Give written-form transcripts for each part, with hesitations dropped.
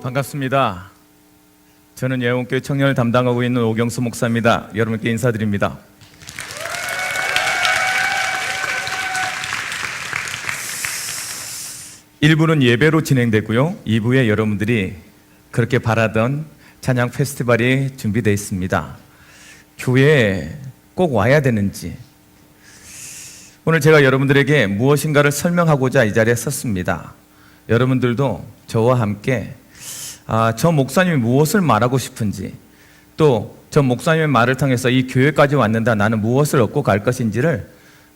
반갑습니다. 저는 예원교회 청년을 담당하고 있는 오경수 목사입니다. 여러분께 인사드립니다. (1부는) 예배로 진행되고요, (2부에) 여러분들이 그렇게 바라던 찬양 페스티벌이 준비되어 있습니다. 교회에 꼭 와야 되는지, 오늘 제가 여러분들에게 무엇인가를 설명하고자 이 자리에 섰습니다. 여러분들도 저와 함께 저 목사님이 무엇을 말하고 싶은지, 또 저 목사님의 말을 통해서 이 교회까지 왔는데 나는 무엇을 얻고 갈 것인지를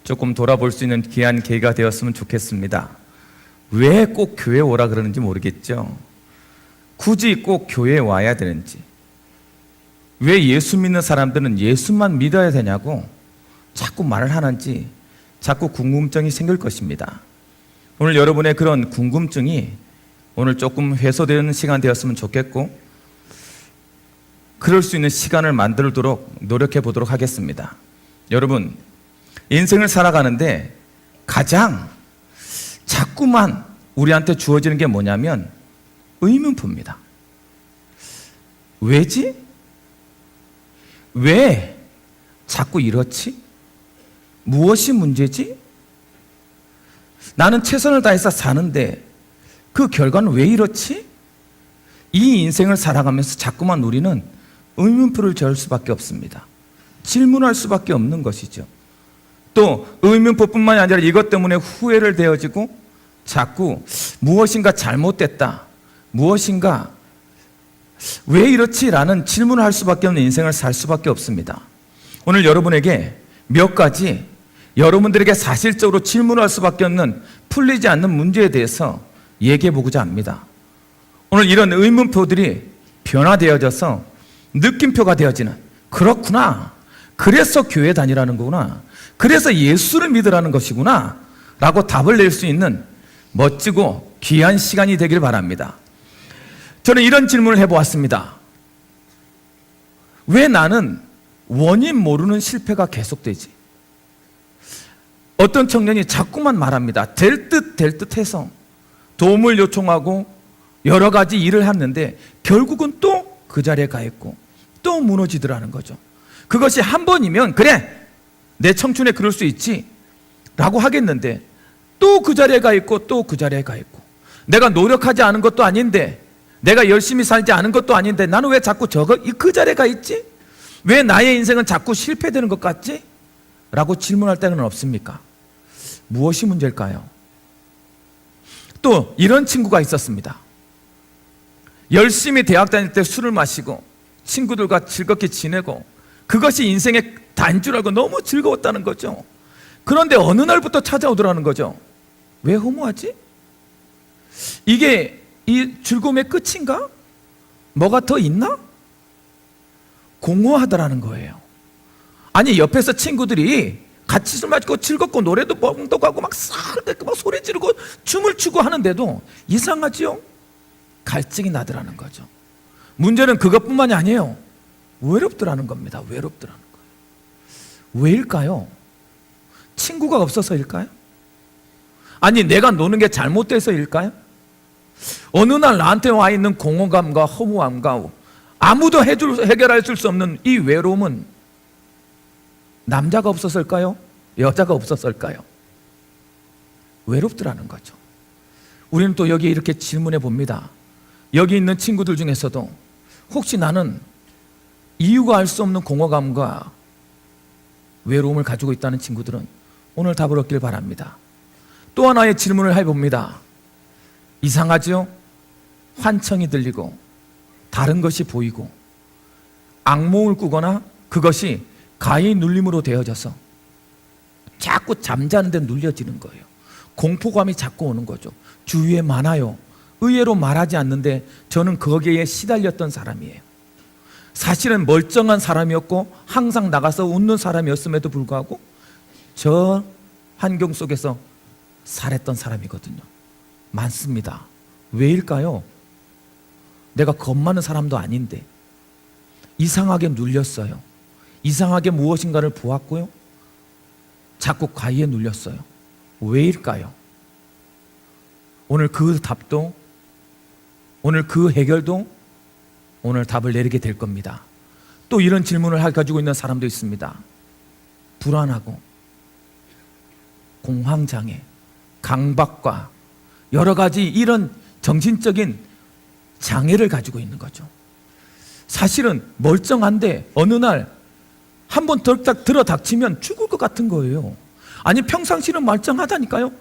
조금 돌아볼 수 있는 귀한 계기가 되었으면 좋겠습니다. 왜 꼭 교회에 오라 그러는지 모르겠죠. 굳이 꼭 교회에 와야 되는지, 왜 예수 믿는 사람들은 예수만 믿어야 되냐고 자꾸 말을 하는지 자꾸 궁금증이 생길 것입니다. 오늘 여러분의 그런 궁금증이 오늘 조금 해소되는 시간 되었으면 좋겠고, 그럴 수 있는 시간을 만들도록 노력해 보도록 하겠습니다. 여러분, 인생을 살아가는데 가장 자꾸만 우리한테 주어지는 게 뭐냐면 의문표입니다. 왜지? 왜 자꾸 이렇지? 무엇이 문제지? 나는 최선을 다해서 사는데 그 결과는 왜 이렇지? 이 인생을 살아가면서 자꾸만 우리는 의문표를 지을 수밖에 없습니다. 질문할 수밖에 없는 것이죠. 또 의문표뿐만이 아니라 이것 때문에 후회를 되어지고 자꾸 무엇인가 잘못됐다, 무엇인가 왜 이렇지? 라는 질문을 할 수밖에 없는 인생을 살 수밖에 없습니다. 오늘 여러분에게 몇 가지 여러분들에게 사실적으로 질문할 수밖에 없는 풀리지 않는 문제에 대해서 얘기해 보고자 합니다. 오늘 이런 의문표들이 변화되어져서 느낌표가 되어지는, 그렇구나, 그래서 교회 다니라는 거구나, 그래서 예수를 믿으라는 것이구나 라고 답을 낼 수 있는 멋지고 귀한 시간이 되길 바랍니다. 저는 이런 질문을 해보았습니다. 왜 나는 원인 모르는 실패가 계속되지? 어떤 청년이 자꾸만 말합니다. 될 듯 해서 도움을 요청하고 여러 가지 일을 했는데 결국은 또 그 자리에 가 있고 또 무너지더라는 거죠. 그것이 한 번이면 그래, 내 청춘에 그럴 수 있지 라고 하겠는데 또 그 자리에 가 있고 또 그 자리에 가 있고, 내가 노력하지 않은 것도 아닌데, 내가 열심히 살지 않은 것도 아닌데 나는 왜 자꾸 그 자리에 가 있지? 왜 나의 인생은 자꾸 실패되는 것 같지? 라고 질문할 때는 없습니까? 무엇이 문제일까요? 또 이런 친구가 있었습니다. 열심히 대학 다닐 때 술을 마시고 친구들과 즐겁게 지내고 그것이 인생의 단줄 알고 너무 즐거웠다는 거죠. 그런데 어느 날부터 찾아오더라는 거죠. 왜 허무하지? 이게 이 즐거움의 끝인가? 뭐가 더 있나? 공허하더라는 거예요. 아니, 옆에서 친구들이 같이 술 마시고 즐겁고 노래도 뻥떡하고 막 소리 지르고 춤을 추고 하는데도 이상하지요? 갈증이 나더라는 거죠. 문제는 그것뿐만이 아니에요. 외롭더라는 겁니다. 외롭더라는 거예요. 왜일까요? 친구가 없어서일까요? 아니, 내가 노는 게 잘못돼서일까요? 어느 날 나한테 와 있는 공허감과 허무함과 아무도 해결할 수 없는 이 외로움은 남자가 없었을까요? 여자가 없었을까요? 외롭더라는 거죠. 우리는 또 여기 이렇게 질문해 봅니다. 여기 있는 친구들 중에서도 혹시 나는 이유가 알 수 없는 공허감과 외로움을 가지고 있다는 친구들은 오늘 답을 얻길 바랍니다. 또 하나의 질문을 해봅니다. 이상하죠? 환청이 들리고 다른 것이 보이고 악몽을 꾸거나 그것이 가히 눌림으로 되어져서 자꾸 잠자는데 눌려지는 거예요. 공포감이 자꾸 오는 거죠. 주위에 많아요. 의외로 말하지 않는데 저는 거기에 시달렸던 사람이에요. 사실은 멀쩡한 사람이었고 항상 나가서 웃는 사람이었음에도 불구하고 저 환경 속에서 살았던 사람이거든요. 많습니다. 왜일까요? 내가 겁 많은 사람도 아닌데 이상하게 눌렸어요. 이상하게 무엇인가를 보았고요, 자꾸 가위에 눌렸어요. 왜일까요? 오늘 그 답도 오늘 그 해결도 오늘 답을 내리게 될 겁니다. 또 이런 질문을 가지고 있는 사람도 있습니다. 불안하고 공황장애, 강박과 여러 가지 이런 정신적인 장애를 가지고 있는 거죠. 사실은 멀쩡한데 어느 날 한번 덜딱 들어닥치면 죽을 것 같은 거예요. 아니 평상시는 멀쩡하다니까요.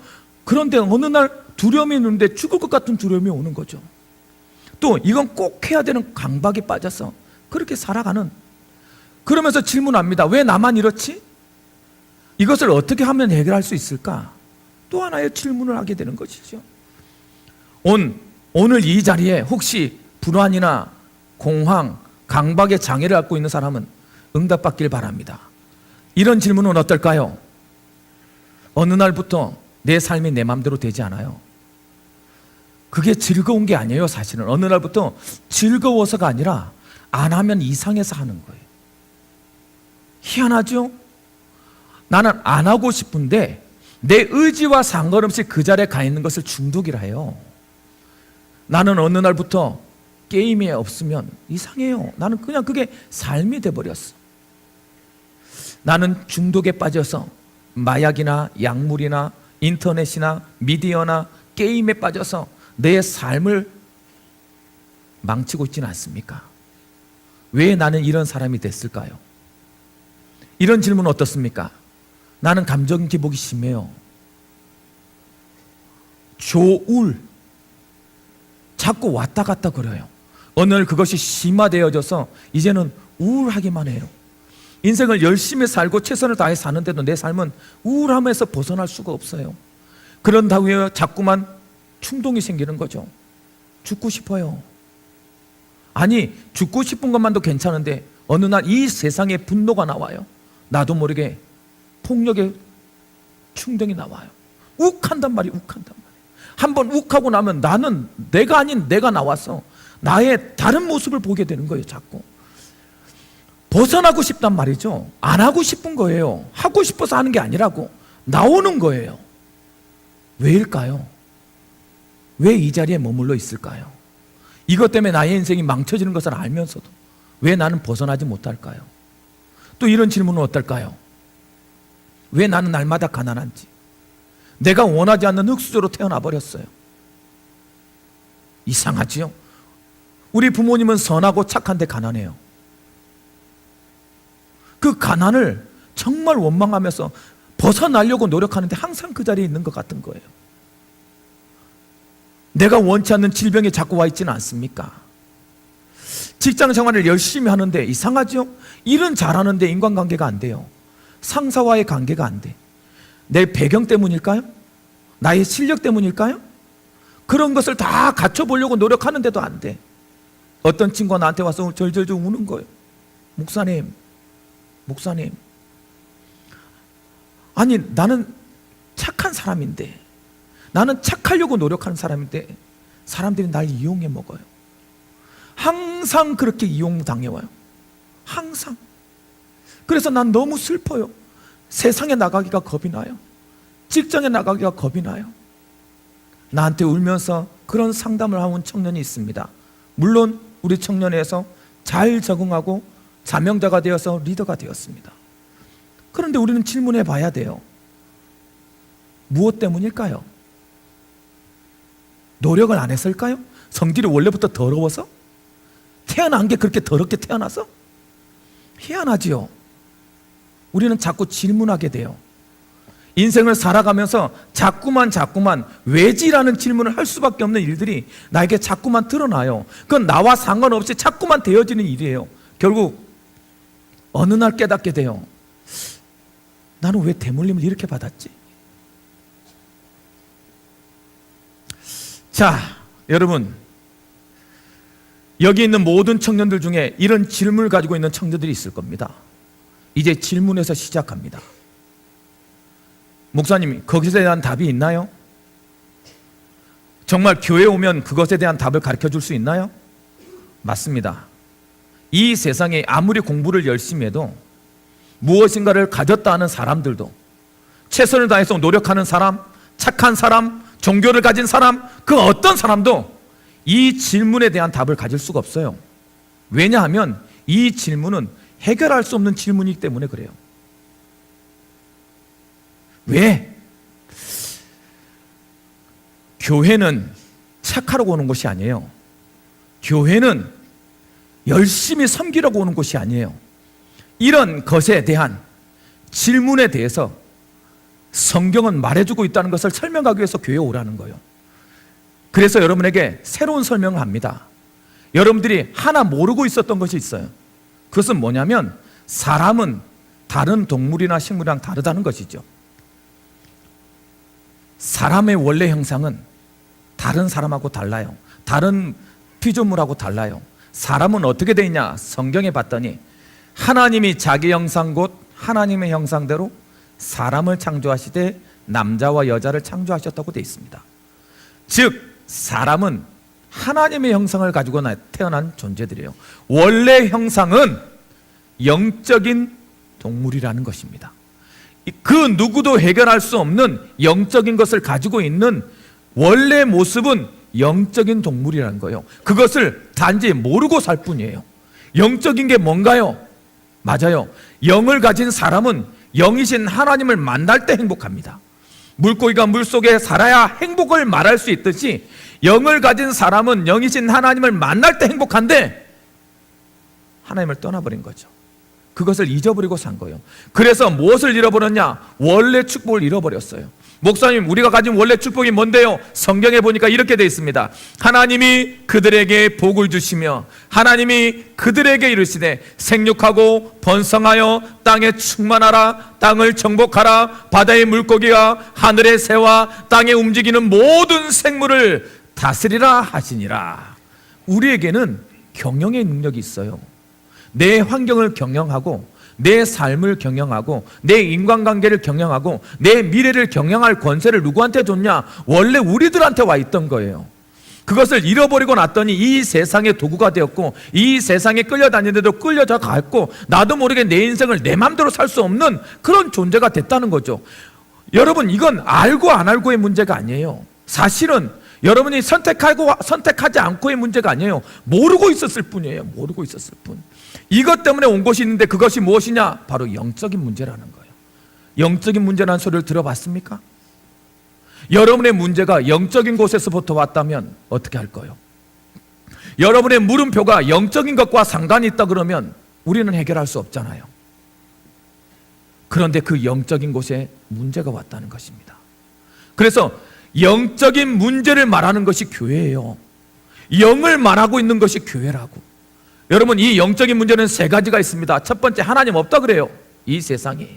그런데 어느 날 두려움이 있는데 죽을 것 같은 두려움이 오는 거죠. 또 이건 꼭 해야 되는 강박에 빠져서 그렇게 살아가는, 그러면서 질문합니다. 왜 나만 이렇지? 이것을 어떻게 하면 해결할 수 있을까? 또 하나의 질문을 하게 되는 것이죠. 오늘 이 자리에 혹시 불안이나 공황, 강박의 장애를 갖고 있는 사람은 응답받길 바랍니다. 이런 질문은 어떨까요? 어느 날부터 내 삶이 내 마음대로 되지 않아요. 그게 즐거운 게 아니에요. 사실은 어느 날부터 즐거워서가 아니라 안 하면 이상해서 하는 거예요. 희한하죠? 나는 안 하고 싶은데 내 의지와 상관없이 그 자리에 가 있는 것을 중독이라 해요. 나는 어느 날부터 게임에 없으면 이상해요. 나는 그냥 그게 삶이 돼버렸어. 나는 중독에 빠져서 마약이나 약물이나 인터넷이나 미디어나 게임에 빠져서 내 삶을 망치고 있지는 않습니까? 왜 나는 이런 사람이 됐을까요? 이런 질문은 어떻습니까? 나는 감정 기복이 심해요. 조울, 자꾸 왔다 갔다 그래요. 어느 날 그것이 심화되어져서 이제는 우울하기만 해요. 인생을 열심히 살고 최선을 다해 사는데도 내 삶은 우울함에서 벗어날 수가 없어요. 그런다고 해요. 자꾸만 충동이 생기는 거죠. 죽고 싶어요. 아니 죽고 싶은 것만도 괜찮은데 어느 날 이 세상에 분노가 나와요. 나도 모르게 폭력의 충동이 나와요. 욱한단 말이에요. 욱한단 말이에요. 한번 욱하고 나면 나는 내가 아닌 내가 나와서 나의 다른 모습을 보게 되는 거예요. 자꾸 벗어나고 싶단 말이죠. 안 하고 싶은 거예요. 하고 싶어서 하는 게 아니라고 나오는 거예요. 왜일까요? 왜 이 자리에 머물러 있을까요? 이것 때문에 나의 인생이 망쳐지는 것을 알면서도 왜 나는 벗어나지 못할까요? 또 이런 질문은 어떨까요? 왜 나는 날마다 가난한지, 내가 원하지 않는 흙수저로 태어나 버렸어요. 이상하지요? 우리 부모님은 선하고 착한데 가난해요. 그 가난을 정말 원망하면서 벗어나려고 노력하는데 항상 그 자리에 있는 것 같은 거예요. 내가 원치 않는 질병에 자꾸 와 있지는 않습니까? 직장 생활을 열심히 하는데 이상하죠? 일은 잘하는데 인간관계가 안 돼요. 상사와의 관계가 안 돼. 내 배경 때문일까요? 나의 실력 때문일까요? 그런 것을 다 갖춰보려고 노력하는데도 안 돼. 어떤 친구가 나한테 와서 절절절 우는 거예요. 목사님, 아니 나는 착한 사람인데, 나는 착하려고 노력하는 사람인데 사람들이 날 이용해 먹어요. 항상 그렇게 이용당해와요. 항상. 그래서 난 너무 슬퍼요. 세상에 나가기가 겁이 나요. 직장에 나가기가 겁이 나요. 나한테 울면서 그런 상담을 하는 청년이 있습니다. 물론 우리 청년에서 잘 적응하고 자명자가 되어서 리더가 되었습니다. 그런데 우리는 질문해 봐야 돼요. 무엇 때문일까요? 노력을 안 했을까요? 성질이 원래부터 더러워서? 태어난 게 그렇게 더럽게 태어나서? 희한하지요. 우리는 자꾸 질문하게 돼요. 인생을 살아가면서 자꾸만 왜지라는 질문을 할 수밖에 없는 일들이 나에게 자꾸만 드러나요. 그건 나와 상관없이 자꾸만 되어지는 일이에요. 결국 어느 날 깨닫게 돼요. 나는 왜 대물림을 이렇게 받았지? 자, 여러분, 여기 있는 모든 청년들 중에 이런 질문을 가지고 있는 청년들이 있을 겁니다. 이제 질문에서 시작합니다. 목사님, 거기에 대한 답이 있나요? 정말 교회에 오면 그것에 대한 답을 가르쳐 줄 수 있나요? 맞습니다. 이 세상에 아무리 공부를 열심히 해도 무엇인가를 가졌다 하는 사람들도, 최선을 다해서 노력하는 사람, 착한 사람, 종교를 가진 사람, 그 어떤 사람도 이 질문에 대한 답을 가질 수가 없어요. 왜냐하면 이 질문은 해결할 수 없는 질문이기 때문에 그래요. 왜? 교회는 착하라고 오는 곳이 아니에요. 교회는 열심히 섬기려고 오는 곳이 아니에요. 이런 것에 대한 질문에 대해서 성경은 말해주고 있다는 것을 설명하기 위해서 교회에 오라는 거예요. 그래서 여러분에게 새로운 설명을 합니다. 여러분들이 하나 모르고 있었던 것이 있어요. 그것은 뭐냐면 사람은 다른 동물이나 식물이랑 다르다는 것이죠. 사람의 원래 형상은 다른 사람하고 달라요. 다른 피조물하고 달라요. 사람은 어떻게 되어 있냐? 성경에 봤더니 하나님이 자기 형상 곧 하나님의 형상대로 사람을 창조하시되 남자와 여자를 창조하셨다고 되어 있습니다. 즉 사람은 하나님의 형상을 가지고 태어난 존재들이에요. 원래 형상은 영적인 동물이라는 것입니다. 그 누구도 해결할 수 없는 영적인 것을 가지고 있는 원래 모습은 영적인 동물이라는 거예요. 그것을 단지 모르고 살 뿐이에요. 영적인 게 뭔가요? 맞아요. 영을 가진 사람은 영이신 하나님을 만날 때 행복합니다. 물고기가 물속에 살아야 행복을 말할 수 있듯이 영을 가진 사람은 영이신 하나님을 만날 때 행복한데 하나님을 떠나버린 거죠. 그것을 잊어버리고 산 거예요. 그래서 무엇을 잃어버렸냐? 원래 축복을 잃어버렸어요. 목사님, 우리가 가진 원래 축복이 뭔데요? 성경에 보니까 이렇게 되어 있습니다. 하나님이 그들에게 복을 주시며 하나님이 그들에게 이르시되 생육하고 번성하여 땅에 충만하라. 땅을 정복하라. 바다의 물고기와 하늘의 새와 땅에 움직이는 모든 생물을 다스리라 하시니라. 우리에게는 경영의 능력이 있어요. 내 환경을 경영하고 내 삶을 경영하고 내 인간관계를 경영하고 내 미래를 경영할 권세를 누구한테 줬냐? 원래 우리들한테 와 있던 거예요. 그것을 잃어버리고 났더니 이 세상의 도구가 되었고 이 세상에 끌려다니는데도 끌려져 갔고 나도 모르게 내 인생을 내 맘대로 살 수 없는 그런 존재가 됐다는 거죠. 여러분, 이건 알고 안 알고의 문제가 아니에요. 사실은 여러분이 선택하고 선택하지 않고의 문제가 아니에요. 모르고 있었을 뿐이에요. 모르고 있었을 뿐. 이것 때문에 온 것이 있는데 그것이 무엇이냐? 바로 영적인 문제라는 거예요. 영적인 문제라는 소리를 들어봤습니까? 여러분의 문제가 영적인 곳에서부터 왔다면 어떻게 할 거예요? 여러분의 물음표가 영적인 것과 상관이 있다 그러면 우리는 해결할 수 없잖아요. 그런데 그 영적인 곳에 문제가 왔다는 것입니다. 그래서 영적인 문제를 말하는 것이 교회예요. 영을 말하고 있는 것이 교회라고. 여러분, 이 영적인 문제는 세 가지가 있습니다. 첫 번째, 하나님 없다 그래요. 이 세상이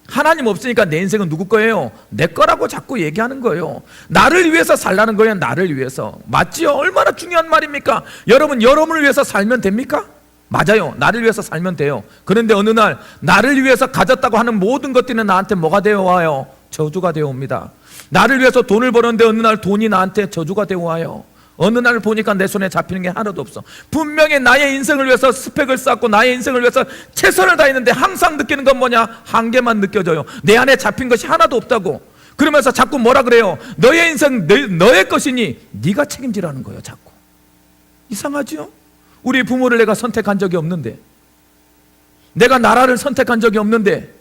하나님 없으니까 내 인생은 누구 거예요? 내 거라고 자꾸 얘기하는 거예요. 나를 위해서 살라는 거예요. 나를 위해서. 맞지요? 얼마나 중요한 말입니까? 여러분, 여러분을 위해서 살면 됩니까? 맞아요. 나를 위해서 살면 돼요. 그런데 어느 날 나를 위해서 가졌다고 하는 모든 것들이 나한테 뭐가 되어 와요? 저주가 되어 옵니다. 나를 위해서 돈을 버는데 어느 날 돈이 나한테 저주가 되어 와요. 어느 날 보니까 내 손에 잡히는 게 하나도 없어. 분명히 나의 인생을 위해서 스펙을 쌓고 나의 인생을 위해서 최선을 다했는데 항상 느끼는 건 뭐냐? 한계만 느껴져요. 내 안에 잡힌 것이 하나도 없다고. 그러면서 자꾸 뭐라 그래요? 너의 인생 너의 것이니 네가 책임지라는 거예요. 자꾸. 이상하죠? 우리 부모를 내가 선택한 적이 없는데, 내가 나라를 선택한 적이 없는데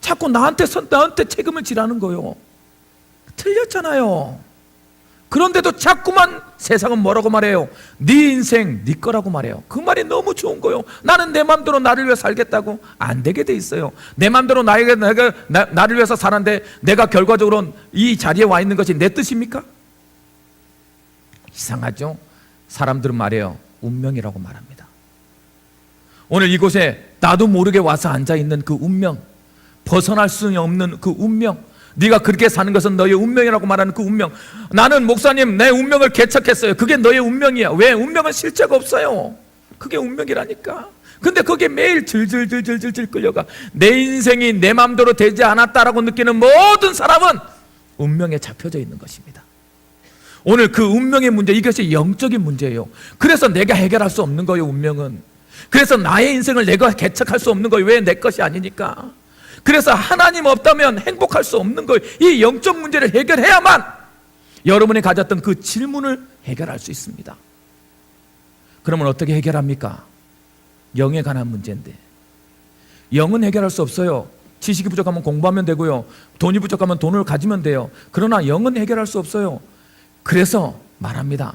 자꾸 나한테 책임을 지라는 거예요. 틀렸잖아요. 그런데도 자꾸만 세상은 뭐라고 말해요? 네 인생 네 거라고 말해요. 그 말이 너무 좋은 거예요. 나는 내 맘대로 나를 위해 살겠다고? 안 되게 돼 있어요. 내 맘대로 나를 위해서 사는데 내가 결과적으로 이 자리에 와 있는 것이 내 뜻입니까? 이상하죠? 사람들은 말해요. 운명이라고 말합니다. 오늘 이곳에 나도 모르게 와서 앉아있는 그 운명, 벗어날 수 없는 그 운명, 네가 그렇게 사는 것은 너의 운명이라고 말하는 그 운명. 나는 목사님 내 운명을 개척했어요. 그게 너의 운명이야. 왜? 운명은 실체가 없어요. 그게 운명이라니까. 근데 거기에 매일 질질질질질 끌려가. 내 인생이 내 마음대로 되지 않았다라고 느끼는 모든 사람은 운명에 잡혀져 있는 것입니다. 오늘 그 운명의 문제, 이것이 영적인 문제예요. 그래서 내가 해결할 수 없는 거예요. 운명은. 그래서 나의 인생을 내가 개척할 수 없는 거예요. 왜? 내 것이 아니니까. 그래서 하나님 없다면 행복할 수 없는 거예요. 이 영적 문제를 해결해야만 여러분이 가졌던 그 질문을 해결할 수 있습니다. 그러면 어떻게 해결합니까? 영에 관한 문제인데, 영은 해결할 수 없어요. 지식이 부족하면 공부하면 되고요, 돈이 부족하면 돈을 가지면 돼요. 그러나 영은 해결할 수 없어요. 그래서 말합니다.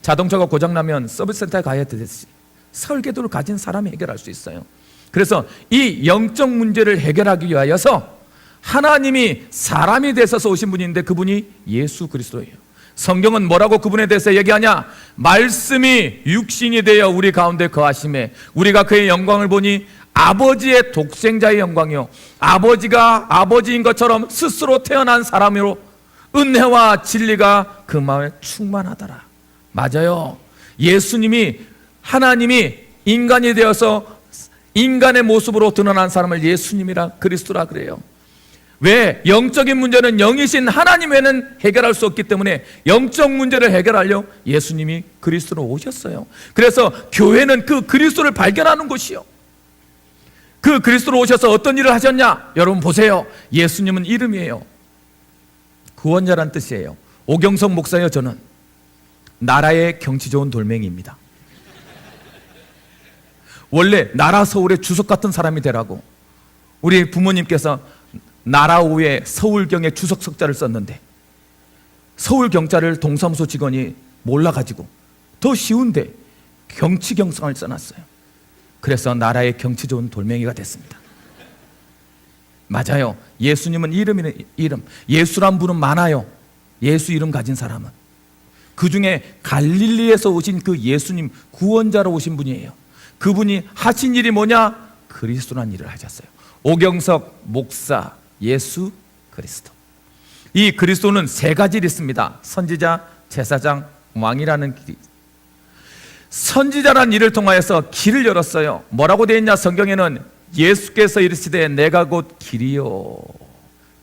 자동차가 고장나면 서비스센터에 가야 되듯이 설계도를 가진 사람이 해결할 수 있어요. 그래서 이 영적 문제를 해결하기 위하여서 하나님이 사람이 되셔서 오신 분인데 그분이 예수 그리스도예요. 성경은 뭐라고 그분에 대해서 얘기하냐? 말씀이 육신이 되어 우리 가운데 거하심에 우리가 그의 영광을 보니 아버지의 독생자의 영광이요, 아버지가 아버지인 것처럼 스스로 태어난 사람으로 은혜와 진리가 그 마음에 충만하더라. 맞아요. 예수님이, 하나님이 인간이 되어서 인간의 모습으로 드러난 사람을 예수님이라, 그리스도라 그래요. 왜? 영적인 문제는 영이신 하나님 외에는 해결할 수 없기 때문에 영적 문제를 해결하려 예수님이 그리스도로 오셨어요. 그래서 교회는 그 그리스도를 발견하는 곳이요, 그 그리스도로 오셔서 어떤 일을 하셨냐? 여러분 보세요. 예수님은 이름이에요. 구원자란 뜻이에요. 오경석 목사예요. 저는 나라의 경치 좋은 돌멩이입니다. 원래 나라 서울의 주석 같은 사람이 되라고 우리 부모님께서 나라오에 서울경에 주석 석자를 썼는데 서울경자를 동사무소 직원이 몰라가지고 더 쉬운데 경치경성을 써놨어요. 그래서 나라의 경치 좋은 돌멩이가 됐습니다. 맞아요. 예수님은 이름. 예수란 분은 많아요. 예수 이름 가진 사람은. 그 중에 갈릴리에서 오신 그 예수님, 구원자로 오신 분이에요. 그분이 하신 일이 뭐냐? 그리스도란 일을 하셨어요. 오경석 목사, 예수 그리스도. 이 그리스도는 세 가지를 있습니다. 선지자, 제사장, 왕이라는 길이. 선지자란 일을 통하여서 길을 열었어요. 뭐라고 되어 있냐? 성경에는 예수께서 이르시되 내가 곧 길이요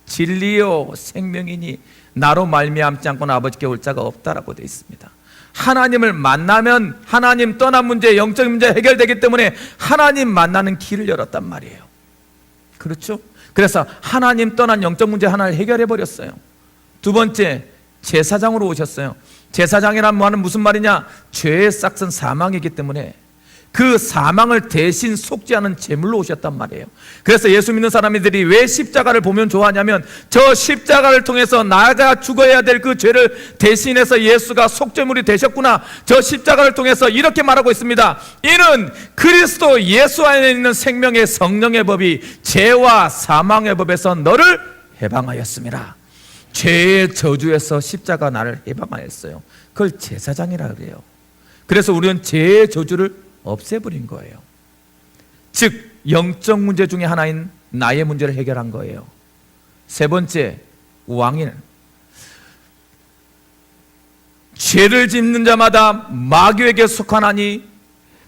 진리요 생명이니 나로 말미암지 않고는 아버지께 올 자가 없다라고 되어 있습니다. 하나님을 만나면 하나님 떠난 문제, 영적인 문제 해결되기 때문에 하나님 만나는 길을 열었단 말이에요. 그렇죠? 그래서 하나님 떠난 영적 문제 하나를 해결해 버렸어요. 두 번째, 제사장으로 오셨어요. 제사장이란 말은 무슨 말이냐? 죄의 싹은 사망이기 때문에 그 사망을 대신 속죄하는 제물로 오셨단 말이에요. 그래서 예수 믿는 사람들이 왜 십자가를 보면 좋아하냐면 저 십자가를 통해서 나가 죽어야 될 그 죄를 대신해서 예수가 속죄물이 되셨구나. 저 십자가를 통해서 이렇게 말하고 있습니다. 이는 그리스도 예수 안에 있는 생명의 성령의 법이 죄와 사망의 법에서 너를 해방하였습니다. 죄의 저주에서 십자가 나를 해방하였어요. 그걸 제사장이라 그래요. 그래서 우리는 죄의 저주를 없애버린 거예요. 즉 영적 문제 중에 하나인 나의 문제를 해결한 거예요. 세 번째, 왕인. 죄를 짓는 자마다 마귀에게 속하나니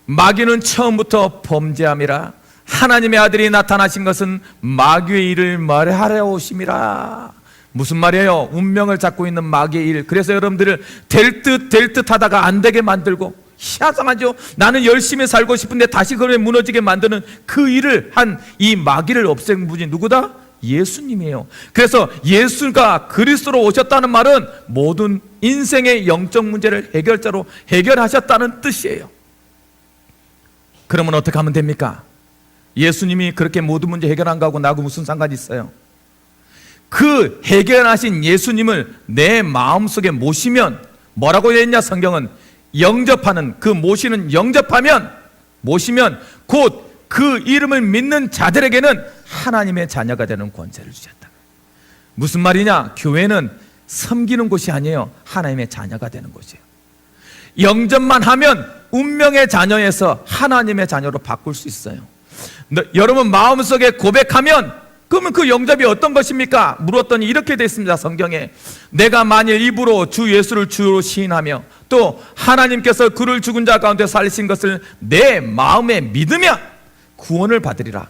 마귀는 처음부터 범죄함이라. 하나님의 아들이 나타나신 것은 마귀의 일을 말하려 오심이라. 무슨 말이에요? 운명을 잡고 있는 마귀의 일. 그래서 여러분들을 될 듯 하다가 안 되게 만들고, 희한하죠? 나는 열심히 살고 싶은데 다시 그걸 무너지게 만드는 그 일을 한 이 마귀를 없앤 분이 누구다? 예수님이에요. 그래서 예수가 그리스도로 오셨다는 말은 모든 인생의 영적 문제를 해결자로 해결하셨다는 뜻이에요. 그러면 어떻게 하면 됩니까? 예수님이 그렇게 모든 문제 해결한 거하고 나하고 무슨 상관이 있어요? 그 해결하신 예수님을 내 마음속에 모시면, 뭐라고 되어 있냐? 성경은 영접하는, 그 모시는, 모시면 곧 그 이름을 믿는 자들에게는 하나님의 자녀가 되는 권세를 주셨다. 무슨 말이냐? 교회는 섬기는 곳이 아니에요. 하나님의 자녀가 되는 곳이에요. 영접만 하면 운명의 자녀에서 하나님의 자녀로 바꿀 수 있어요. 여러분 마음속에 고백하면, 그러면 그 영접이 어떤 것입니까? 물었더니 이렇게 되어 있습니다. 성경에 내가 만일 입으로 주 예수를 주로 시인하며 또 하나님께서 그를 죽은 자 가운데 살리신 것을 내 마음에 믿으면 구원을 받으리라.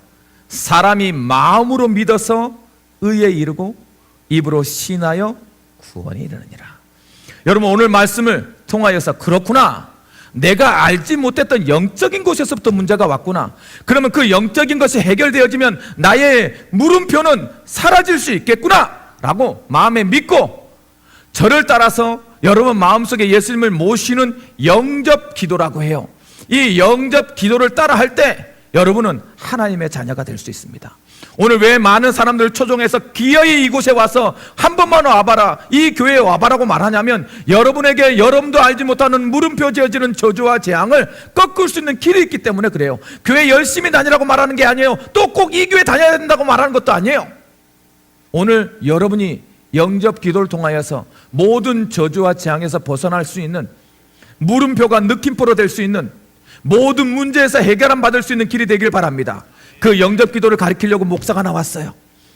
사람이 마음으로 믿어서 의에 이르고 입으로 시인하여 구원에 이르느니라. 여러분 오늘 말씀을 통하여서 그렇구나, 내가 알지 못했던 영적인 곳에서부터 문제가 왔구나. 그러면 그 영적인 것이 해결되어지면 나의 물음표는 사라질 수 있겠구나 라고 마음에 믿고 저를 따라서 여러분 마음속에 예수님을 모시는 영접 기도라고 해요. 이 영접 기도를 따라 할 때 여러분은 하나님의 자녀가 될 수 있습니다. 오늘 왜 많은 사람들을 초청해서 기어이 이곳에 와서 한 번만 와봐라, 이 교회에 와봐라고 말하냐면, 여러분에게 여러분도 알지 못하는 물음표 지어지는 저주와 재앙을 꺾을 수 있는 길이 있기 때문에 그래요. 교회 열심히 다니라고 말하는 게 아니에요. 또 꼭 이 교회 다녀야 된다고 말하는 것도 아니에요. 오늘 여러분이 영접 기도를 통하여서 모든 저주와 재앙에서 벗어날 수 있는, 물음표가 느낌표로 될 수 있는, 모든 문제에서 해결함 받을 수 있는 길이 되길 바랍니다. 그 영접 기도를 가르치려고 목사가 나왔어요.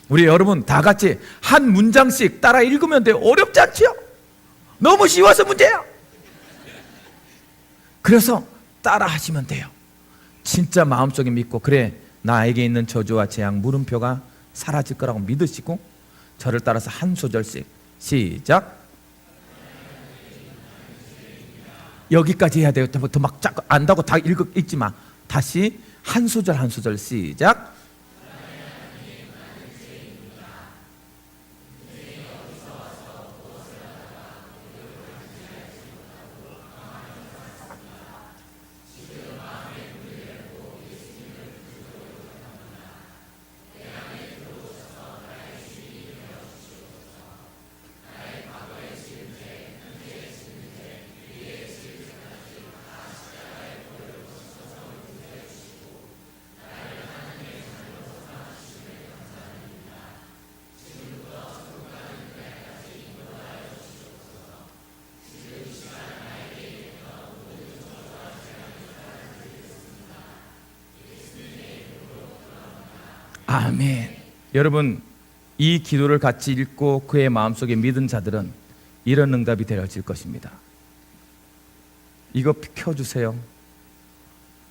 우리 여러분 다 같이 한 문장씩 따라 읽으면 돼요. 어렵지 않지요? 너무 쉬워서 문제야. 그래서 따라 하시면 돼요. 진짜 마음속에 믿고, 그래 나에게 있는 저주와 재앙 물음표가 사라질 거라고 믿으시고 저를 따라서 한 소절씩 시작. 여기까지 해야 돼요. 더 막 안다고 다 읽지 마. 다시 한 소절 한 소절 시작. 아멘. 여러분, 이 기도를 같이 읽고 그의 마음속에 믿은 자들은 이런 응답이 되어질 것입니다. 이거 켜주세요.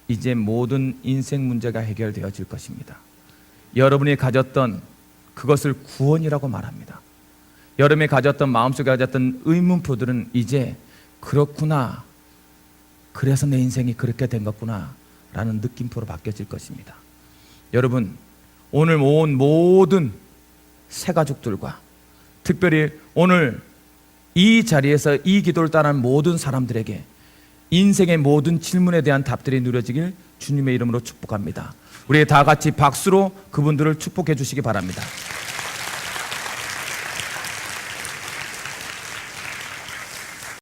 이제 모든 인생 문제가 해결되어질 것입니다. 여러분이 가졌던 그것을 구원이라고 말합니다. 여러분이 가졌던, 마음속에 가졌던 의문표들은 이제 그렇구나, 그래서 내 인생이 그렇게 된 거구나 라는 느낌표로 바뀌어질 것입니다. 여러분, 오늘 온 모든 새가족들과 특별히 오늘 이 자리에서 이 기도를 따르는 모든 사람들에게 인생의 모든 질문에 대한 답들이 누려지길 주님의 이름으로 축복합니다. 우리 다 같이 박수로 그분들을 축복해 주시기 바랍니다.